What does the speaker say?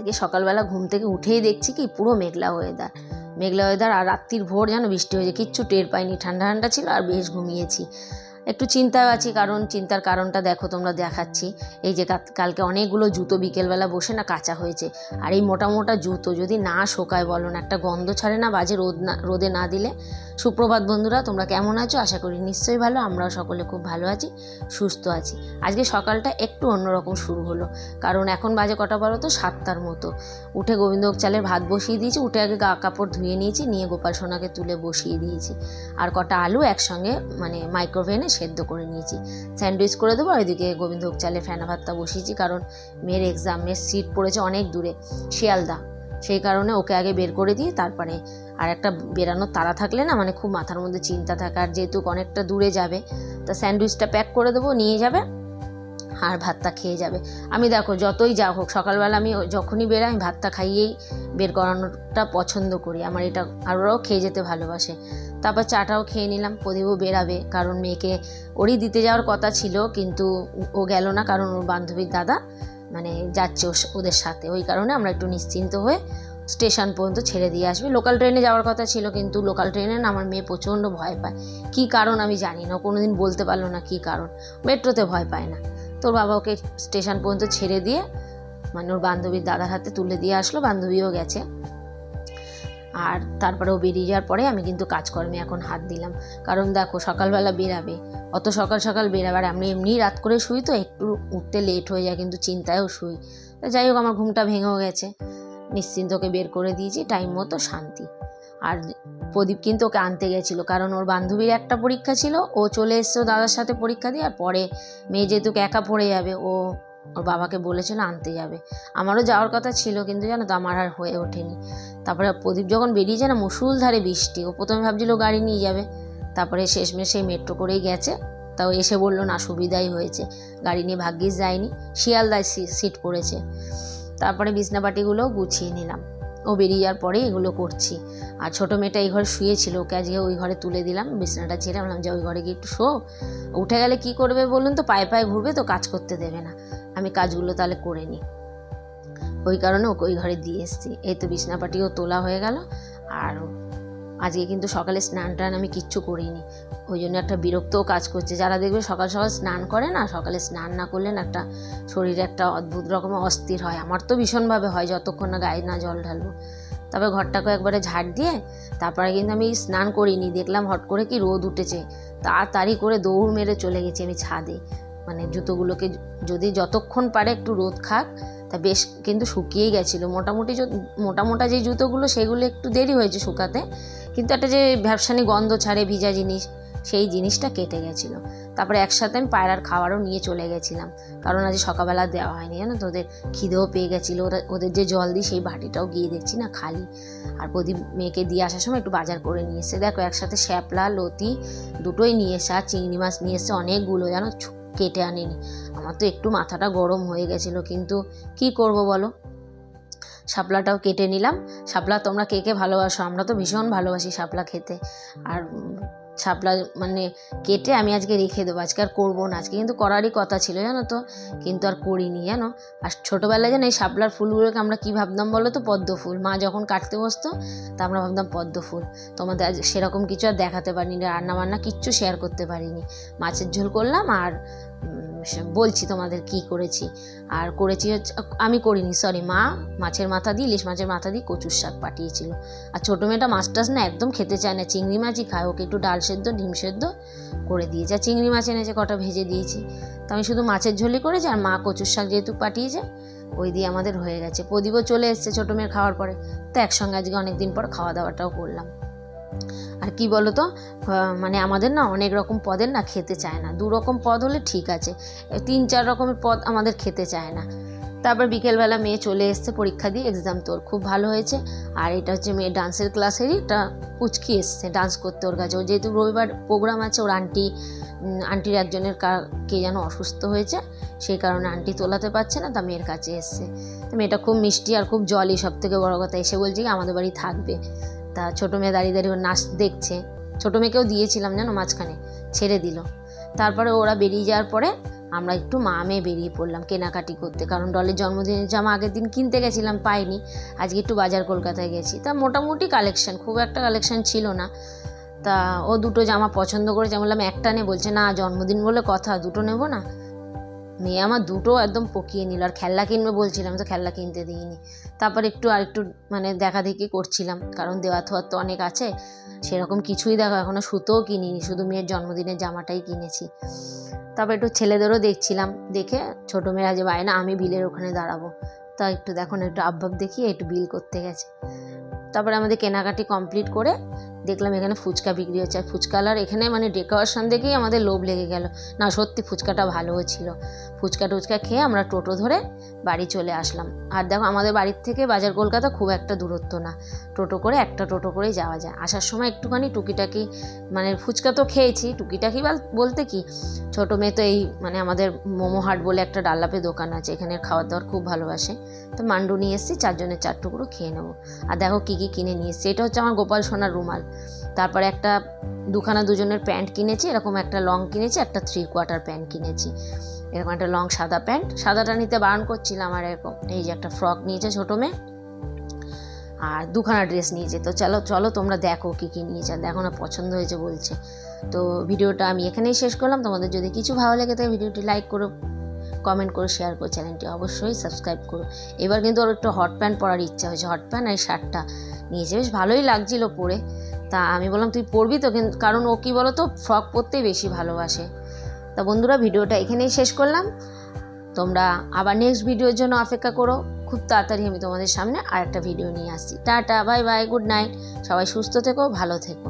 আজকে সকালবেলা ঘুম থেকে উঠেই দেখছি কি পুরো মেঘলা ওয়েদার, আর রাত্রির ভোর যেন বৃষ্টি হয়েছে, কিচ্ছু টের পাইনি, ঠান্ডা ঠান্ডা ছিল আর বেশ ঘুমিয়েছি। একটু চিন্তায় আছি, কারণ চিন্তার কারণটা দেখো তোমরা, দেখাচ্ছি। এই যে কালকে অনেকগুলো জুতো বিকেলবেলা বসে না কাচা হয়েছে, আর এই মোটা মোটা জুতো যদি না শোকায় বলো না, একটা গন্ধ ছাড়ে না, বাজে রোদে না দিলে। সুপ্রভাত বন্ধুরা, তোমরা কেমন আছো? আশা করি নিশ্চয়ই ভালো। আমরাও সকলে খুব ভালো আছি, সুস্থ আছি। আজকে সকালটা একটু অন্যরকম শুরু হলো, কারণ এখন বাজে কটা বলো তো, 7টার মতো। উঠে গোবিন্দভোগ চালের ভাত বসিয়ে দিয়েছি, উঠে আগে গা কাপড় ধুয়ে নিয়েছি, নিয়ে গোপাল সোনাকে তুলে বসিয়ে দিয়েছি, আর কটা আলু একসঙ্গে মানে মাইক্রোওভেনে সেদ্ধ করে নিয়েছি, স্যান্ডউইচ করে দেবো। আর এদিকে গোবিন্দভোগ চালের ফেনা ভাতটা বসিয়েছি, কারণ মেয়ের এক্সামের সিট পড়েছে অনেক দূরে, শিয়ালদা, সেই কারণে ওকে আগে বের করে দিই, তারপরে আর একটা বেরানোর তাড়া থাকলে না মানে খুব মাথার মধ্যে চিন্তা থাকে, আর যেহেতু অনেকটা দূরে যাবে তা স্যান্ডউইচটা প্যাক করে দেবো, নিয়ে যাবে আর ভাতটা খেয়ে যাবে। আমি দেখো যতই যা হোক সকালবেলা আমি যখনই বেরাই আমি ভাতটা খাইয়েই বের করানোটা পছন্দ করি, আমার এটা, আর ওরাও খেয়ে যেতে ভালোবাসে। তারপর চাটাও খেয়ে নিলাম, প্রদীপও বেরাবে, কারণ মেয়েকে ওরই দিতে যাওয়ার কথা ছিল, কিন্তু ও গেল না, কারণ ওর বান্ধবীর দাদা মানে যাচ্ছে ওদের সাথে, ওই কারণে আমরা একটু নিশ্চিন্ত হয়ে স্টেশন পর্যন্ত ছেড়ে দিয়ে আসবে। লোকাল ট্রেনে যাওয়ার কথা ছিল, কিন্তু লোকাল ট্রেনে না আমার মেয়ে প্রচণ্ড ভয় পায়, কী কারণ আমি জানি না, কোনোদিন বলতে পারলো না কী কারণ। মেট্রোতে ভয় পায় না। তোর বাবা ওকে স্টেশন পর্যন্ত ছেড়ে দিয়ে মানে ওর বান্ধবীর দাদার হাতে তুলে দিয়ে আসলো, বান্ধবীও গেছে। আর তারপরে ও বেরিয়ে যাওয়ার পরে আমি কিন্তু কাজকর্মে এখন হাত দিলাম, কারণ দেখো সকালবেলা বেরাবে, অত সকাল সকাল বেরাবে, আর আমি এমনি রাত করে শুই তো একটু উঠতে লেট হয়ে যায়, কিন্তু চিন্তায়ও শুই। যাই হোক আমার ঘুমটা ভেঙেও গেছে, নিশ্চিন্ত ওকে বের করে দিয়েছি, টাইম মতো শান্তি। আর প্রদীপ কিন্তু ওকে আনতে গেছিলো, কারণ ওর বান্ধবীর একটা পরীক্ষা ছিল, ও চলে এসছে দাদার সাথে পরীক্ষা দিয়ে, আর পরে মেয়ে যেহেতু একা পড়ে যাবে, ওর বাবাকে বলেছিল আনতে যাবে। আমারও যাওয়ার কথা ছিল, কিন্তু জানো তো আমার আর হয়ে ওঠেনি। তারপরে প্রদীপ যখন বেরিয়েছে না, মুষলধারে বৃষ্টি, ও প্রথমে ভাবছিল গাড়ি নিয়ে যাবে, তারপরে শেষমেশ সেই মেট্রো করেই গেছে। তাও এসে বললো না সুবিধাই হয়েছে, গাড়ি নিয়ে ভাগ্যিস যায়নি, শিয়ালদায় সিট পড়েছে। তারপরে বিছনাপাটিগুলোও গুছিয়ে নিলাম, ও বেরিয়ে যাওয়ার পরে এগুলো করছি। আর ছোটো মেয়েটা এই ঘরে শুয়েছিল, ওকে আজকে ওই ঘরে তুলে দিলাম, বিছানাটা ছেড়ে বললাম যে ওই ঘরে গিয়ে একটু শো, উঠে গেলে কি করবে বলুন তো, পায়ে পায়ে ঘুরবে তো, কাজ করতে দেবে না, আমি কাজগুলো তাহলে করে নিই, ওই কারণে ওকে ওই ঘরে দিয়ে এসেছি। এই তো বিছনাপাটিও তোলা হয়ে গেল। আর আজকে কিন্তু সকালে স্নান টান আমি কিচ্ছু করিনি, ওই জন্য একটা বিরক্তও কাজ করছে। যারা দেখবে সকাল সকাল স্নান করে না, সকালে স্নান না করলে না একটা শরীরে একটা অদ্ভুত রকমের অস্থির হয়, আমার তো ভীষণভাবে হয় যতক্ষণ না গায়ে না জল ঢালবো। তারপরে ঘরটাকে একবারে ঝাড় দিয়ে তারপরে কিন্তু আমি স্নান করিনি, দেখলাম হট করে কি রোদ উঠেছে, তাড়াতাড়ি করে দৌড় মেরে চলে গেছি আমি ছাদে, মানে জুতোগুলোকে যদি যতক্ষণ পারে একটু রোদ খাক, তা বেশ কিন্তু শুকিয়েই গেছিলো মোটামুটি। মোটা যে জুতোগুলো সেগুলো একটু দেরি হয়েছে শুকাতে, কিন্তু একটা যে ভ্যাপসানি গন্ধ ছাড়ে ভিজা জিনিস, সেই জিনিসটা কেটে গেছিলো। তারপরে একসাথে আমি পায়রার খাবারও নিয়ে চলে গেছিলাম, কারণ আজ সকালবেলা দেওয়া হয়নি জানো তো, ওদের খিদেও পেয়ে গেছিলো, ওদের যে জল দিই সেই বাটিটাও গিয়ে দেখছি না খালি। আর প্রদীপ মেয়েকে দিয়ে আসার সময় একটু বাজার করে নিয়ে এসে, দেখো একসাথে শ্যাপলা লতি দুটোই নিয়ে এসে, আর চিংড়ি মাছ নিয়ে এসে অনেকগুলো, জানো কেটে আনেনি। আমার তো একটু মাথাটা গরম হয়ে গেছিলো, কিন্তু কি করব বলো, শাপলাটাও কেটে নিলাম। শাপলা তোমরা কে কে ভালোবাসো? আমরা তো ভীষণ ভালোবাসি শাপলা খেতে। আর শাপলা মানে কেটে আমি আজকে রেখে দেবো, আজকে আর করবো না, আজকে কিন্তু করারই কথা ছিল জানো তো, কিন্তু আর করিনি জানো। আর ছোটোবেলায় জানো এই শাপলার ফুলগুলোকে আমরা কী ভাবতাম বলো তো, পদ্ম ফুল। মা যখন কাটতে বসতো তা আমরা ভাবতাম পদ্ম ফুল। তোমাদের আজ সেরকম কিছু আর দেখাতে পারিনি, রান্নাবান্না কিচ্ছু শেয়ার করতে পারিনি। মাছের ঝোল করলাম, আর বলছি তোমাদের কি করেছি। আর করেছি হচ্ছে, আমি করিনি সরি, মা মাছের মাথা দিয়ে, ইলিশ মাছের মাথা দিয়ে কচুর শাক পাঠিয়েছিল। আর ছোটো মেয়েটা মাছ টাছ না একদম খেতে চায় না, চিংড়ি মাছই খায়, ওকে একটু ডাল সেদ্ধ ডিম সেদ্ধ করে দিয়েছে, আর চিংড়ি মাছ এনেছে কটা ভেজে দিয়েছি। তো আমি শুধু মাছের ঝোলই করেছি, আর মা কচুর শাক যেহেতু পাঠিয়েছে ওই দিয়ে আমাদের হয়ে গেছে। প্রদীপও চলে এসছে ছোটো মেয়ের খাওয়ার পরে, তো একসঙ্গে আজকে অনেকদিন পর খাওয়া দাওয়াটাও করলাম। আর কি বলো তো, মানে আমাদের না অনেক রকম পদের না খেতে চায় না, 2 রকম পদ হলে ঠিক আছে, 3-4 রকমের পদ আমাদের খেতে চায় না। তারপর বিকেলবেলা মেয়ে চলে এসছে পরীক্ষা দিয়ে, এক্সাম তোর খুব ভালো হয়েছে। আর এটা হচ্ছে মেয়ে ডান্সের ক্লাসেরই একটা পুচকি এসছে ডান্স করতে ওর কাছে, ও যেহেতু রবিবার প্রোগ্রাম আছে, ওর আন্টির একজনের কে যেন অসুস্থ হয়েছে, সেই কারণে আন্টি তোলাতে পারছে না, তা মেয়ের কাছে এসছে। তো মেয়েটা খুব মিষ্টি আর খুব জলি, সব থেকে বড়ো কথা, এসে বলছে কি আমাদের বাড়ি থাকবে। তা ছোটো মেয়ে দাঁড়িয়ে দাঁড়িয়ে ওর নাচ দেখছে, ছোটো মেয়েকেও দিয়েছিলাম জানো মাঝখানে, ছেড়ে দিল। তারপরে ওরা বেরিয়ে যাওয়ার পরে আমরা একটু মা মেয়ে বেরিয়ে পড়লাম কেনাকাটি করতে, কারণ ডলের জন্মদিনের জামা আগের দিন কিনতে গেছিলাম, পাইনি। আজকে একটু বাজার কলকাতায় গেছি, তা মোটামুটি কালেকশন, খুব একটা কালেকশন ছিল না। তা ও দুটো জামা পছন্দ করেছে, আমি বললাম একটা নে, বলছে না জন্মদিন বলে কথা, দুটো নেবো না। মেয়ে আমার দুটো একদম পকিয়ে নিল, আর খেলনা কিনবে বলছিলাম, তো খেলনা কিনতে দিইনি। তারপর একটু মানে দেখা দেখি করছিলাম, কারণ দেওয়া থোয়ার তো অনেক আছে, সেরকম কিছুই দেখো এখনও সুতোও কিনিনি, শুধু মেয়ের জন্মদিনের জামাটাই কিনেছি। তারপর একটু ছেলেদেরও দেখছিলাম, দেখে ছোটো মেয়েরা যে বায়না আমি বিলের ওখানে দাঁড়াবো, তা একটু দেখো না, একটু আবভাব দেখিয়ে একটু বিল করতে গেছে। তারপরে আমাদের কেনাকাটি কমপ্লিট করে দেখলাম এখানে ফুচকা বিক্রি হচ্ছে, আর ফুচকালার এখানে মানে ডেকোরেশন দেখেই আমাদের লোভ লেগে গেল। না সত্যি ফুচকাটা ভালোও ছিল। ফুচকা টুচকা খেয়ে আমরা টোটো ধরে বাড়ি চলে আসলাম। আর দেখো আমাদের বাড়ির থেকে বাজার কলকাতা খুব একটা দূরত্ব না, টোটো করেই যাওয়া যায়। আসার সময় একটুখানি টুকিটাকি মানে ফুচকা তো খেয়েছি, টুকিটাকি বলতে কি, ছোটো মেয়ে তো এই মানে আমাদের মোমো হাট বলে একটা ডাল্লাপে দোকান আছে, এখানে খাওয়ার দাওয়ার খুব ভালোবাসে, তো মান্ডু নিয়ে এসেছি, 4 জনের 4 টুকরো খেয়ে নেবো। আর দেখো কী কী কিনে নিয়ে এসেছি, এটা হচ্ছে আমার গোপাল সোনার রুমাল। তারপরে একটা দুখানা দুজনের প্যান্ট কিনেছি, এরকম একটা লং কিনেছি, একটা 3/4 প্যান্ট কিনেছি, এরকম একটা লং সাদা প্যান্ট, সাদাটা নিতে বারণ করছিলাম, আর এরকম এই যে একটা ফ্রক নিয়েছে ছোটো মেয়ে, আর দুখানা ড্রেস নিয়েছে। তো চলো তোমরা দেখো কী কী নিয়েছে, আর দেখো না পছন্দ হয়েছে বলছে। তো ভিডিওটা আমি এখানেই শেষ করলাম। তোমাদের যদি কিছু ভালো লেগে থাকে ভিডিওটি লাইক করো, কমেন্ট করো, শেয়ার করো, চ্যানেলটি অবশ্যই সাবস্ক্রাইব করো। এবার কিন্তু ওর একটু হট প্যান্ট পরার ইচ্ছা হয়েছে, হট প্যান্ট আর এই শার্টটা নিয়েছে, বেশ ভালোই লাগছিল পরে। তা আমি বললাম তুই পরবি তো, কিন্তু কারণ ও কী বলো তো, ফ্রক পরতেই বেশি ভালোবাসে। তা বন্ধুরা ভিডিওটা এখানেই শেষ করলাম, তোমরা আবার নেক্সট ভিডিওর জন্য অপেক্ষা করো, খুব তাড়াতাড়ি আমি তোমাদের সামনে আর একটা ভিডিও নিয়ে আসছি। Tata, bye bye, good night, সবাই সুস্থ থেকো, ভালো থেকো।